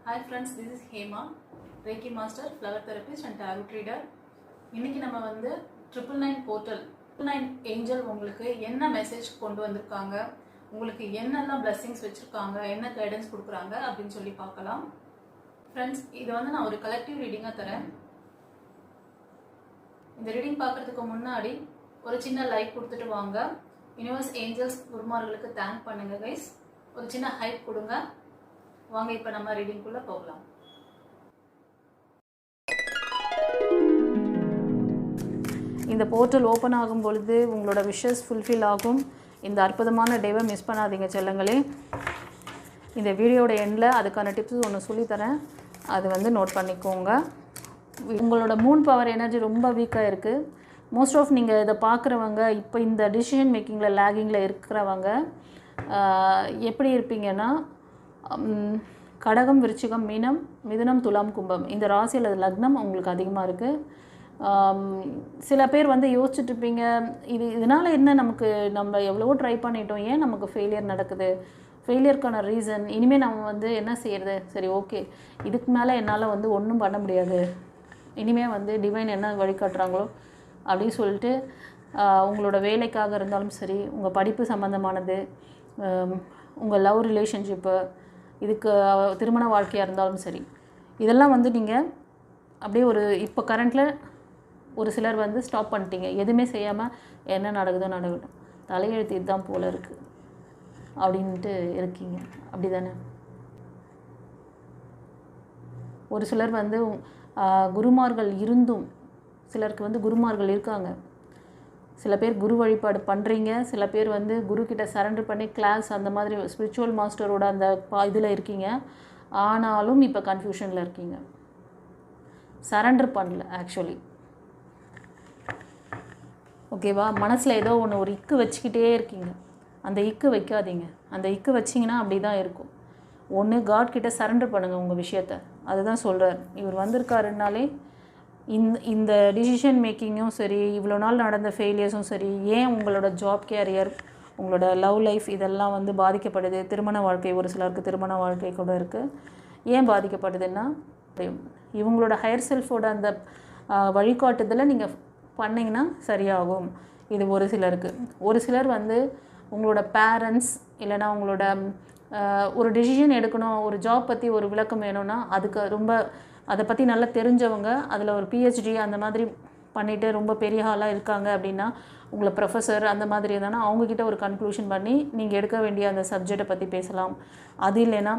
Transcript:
Hi friends, this is Hema, Reiki Master, Flower Therapist and Tarot Reader. இன்னைக்கு நம்ம வந்து 999 portal 999 angel உங்களுக்கு என்ன மெசேஜ் கொண்டு வந்திருக்காங்க, உங்களுக்கு என்னெல்லாம் blessings வச்சிருக்காங்க, என்ன கைடன்ஸ் கொடுக்குறாங்க அப்படின்னு சொல்லி பார்க்கலாம். ஃப்ரெண்ட்ஸ், இது வந்து நான் ஒரு கலெக்டிவ் ரீடிங்காக தரேன். இந்த ரீடிங் பார்க்குறதுக்கு முன்னாடி ஒரு சின்ன லைக் கொடுத்துட்டு வாங்க. யூனிவர்ஸ் ஏஞ்சல்ஸ் குருமார்களுக்கு தேங்க் பண்ணுங்க கைஸ். ஒரு சின்ன ஹைப் கொடுங்க. வாங்க இப்போ நம்ம ரீடிங்குள்ளே போகலாம். இந்த போர்ட்டல் ஓப்பன் ஆகும் பொழுது உங்களோட விஷஸ் ஃபுல்ஃபில் ஆகும். இந்த அற்புதமான டேவை மிஸ் பண்ணாதீங்க செல்லங்களே. இந்த வீடியோட எண்டில் அதுக்கான டிப்ஸ் ஒன்று சொல்லித்தரேன், அது வந்து நோட் பண்ணிக்கோங்க. உங்களோட மூன் பவர் எனர்ஜி ரொம்ப வீக்காக இருக்குது. மோஸ்ட் ஆஃப் நீங்கள் இதை பார்க்குறவங்க இப்போ இந்த டிசிஷன் மேக்கிங்கில் லேகிங்கில் இருக்கிறவங்க எப்படி இருப்பீங்கன்னா, கடகம், விருச்சிகம், மீனம், மிதுனம், துலாம், கும்பம் இந்த ராசியில் லக்னம் உங்களுக்கு அதிகமாக இருக்குது. சில பேர் வந்து யோசிச்சுட்ருப்பீங்க, இதனால் என்ன, நம்ம எவ்வளவோ ட்ரை பண்ணிட்டோம், ஏன் நமக்கு ஃபெயிலியர் நடக்குது, ஃபெயிலியருக்கான ரீசன், இனிமேல் நம்ம வந்து என்ன செய்கிறது, சரி ஓகே இதுக்கு மேலே என்னால் வந்து ஒன்றும் பண்ண முடியாது, இனிமேல் வந்து டிவைன் என்ன வழிகாட்டுறாங்களோ அப்படின்னு சொல்லிட்டு உங்களோட வேலைக்காக இருந்தாலும் சரி, உங்கள் படிப்பு சம்மந்தமானது, உங்கள் லவ் ரிலேஷன்ஷிப்பு, இதுக்கு திருமண வாழ்க்கையாக இருந்தாலும் சரி, இதெல்லாம் வந்து நீங்கள் அப்படியே இப்போ கரண்ட்டில் ஒரு சிலர் வந்து ஸ்டாப் பண்ணிட்டீங்க. எதுவுமே செய்யாமல் என்ன நடக்குதோ நடக்கட்டும், தலையெழுத்து இதுதான் போல் இருக்குது அப்படின்ட்டு இருக்கீங்க. அப்படி தானே? ஒரு சிலர் வந்து குருமார்கள் இருந்தும், சிலருக்கு வந்து குருமார்கள் இருக்காங்க. சில பேர் குரு வழிபாடு பண்ணுறீங்க, சில பேர் வந்து குருக்கிட்ட சரண்டர் பண்ணி கிளாஸ் அந்த மாதிரி ஸ்பிரிச்சுவல் மாஸ்டரோட அந்த இதில் இருக்கீங்க. ஆனாலும் இப்போ கன்ஃபியூஷனில் இருக்கீங்க, சரண்டர் பண்ணல ஆக்சுவலி. ஓகேவா? மனசில் ஏதோ ஒன்று ஒரு இக்கு வச்சுக்கிட்டே இருக்கீங்க. அந்த இக்கு வைக்காதீங்க. அந்த இக்கு வச்சிங்கன்னா அப்படி தான் இருக்கும். ஒன்று காட்கிட்ட சரண்டர் பண்ணுங்கள் உங்கள் விஷயத்தை. அதுதான் சொல்கிறார். இவர் வந்திருக்காருனாலே இந்த டிசிஷன் மேக்கிங்கும் சரி, இவ்வளோ நாள் நடந்த ஃபெயிலியர்ஸும் சரி, ஏன் உங்களோட ஜாப் கேரியர், உங்களோட லவ் லைஃப் இதெல்லாம் வந்து பாதிக்கப்படுது, திருமண வாழ்க்கை, ஒரு சிலருக்கு திருமண வாழ்க்கை கூட இருக்குது, ஏன் பாதிக்கப்படுதுன்னா இவங்களோட ஹையர் செல்ஃபோட அந்த வழிகாட்டுதலை நீங்கள் பண்ணிங்கன்னா சரியாகும். இது ஒரு சிலருக்கு. ஒரு சிலர் வந்து உங்களோட பேரண்ட்ஸ் இல்லைனா உங்களோட ஒரு டெசிஷன் எடுக்கணும், ஒரு ஜாப் பற்றி ஒரு விளக்கம் வேணும்னா அதுக்கு அதை பற்றி நல்லா தெரிஞ்சவங்க, அதில் ஒரு PhD அந்த மாதிரி பண்ணிவிட்டு ரொம்ப பெரிய ஆளாக இருக்காங்க அப்படின்னா, உங்களை ப்ரொஃபஸர் அந்த மாதிரி இருந்தாங்கன்னா அவங்கக்கிட்ட ஒரு கன்க்ளூஷன் பண்ணி நீங்கள் எடுக்க வேண்டிய அந்த சப்ஜெக்டை பற்றி பேசலாம். அது இல்லைன்னா